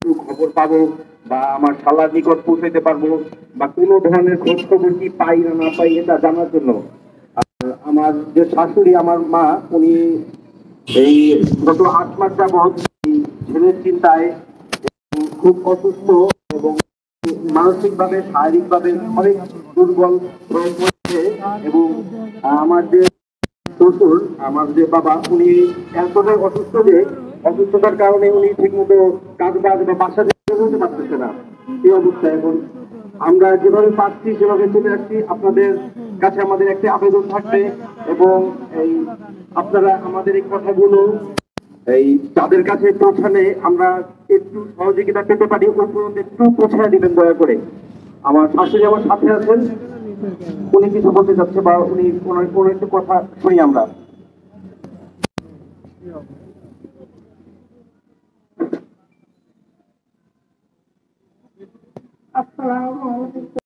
একটু খবর পাবো বা আমার শালার নিকট পৌঁছাইতে পারবো বা কোনো ধরনের খোঁজ খবর কি পাই না না পাই এটা জানার জন্য। আমার যে শাশুড়ি আমার মা উনি এই গত 8 মাস যাবৎ ছেলের চিন্তায় খুব অসুস্থ এবং মানসিক ভাবে শারীরিক ভাবে অনেক দুর্বল হয়ে পড়েছে। এবং আমার যে শ্বশুর আমার যে বাবা উনি এতটাই অসুস্থ যে অসুস্থতার কারণে উনি ঠিক মতো কাজ বাজ বা বাসা থেকে বলতে পারতেছে না। এই অবস্থায় এখন আমরা যেভাবে পাচ্ছি সেভাবে চলে আসছি। আপনাদের কাছে আমাদের একটা আবেদন থাকবে এবং এই আপনারা আমাদের এই কথাগুলো এই তাদের কাছে পৌঁছালে আমরা একটু সহযোগিতা পেতে পারি ওই পর্যন্ত একটু পৌঁছায় দিবেন দয়া করে। আমার শাশুড়ি আমার সাথে আছেন, উনি কিছু বলতে চাচ্ছে বা উনি কোনো একটু কথা শুনি আমরা। আসসালামু আলাইকুম।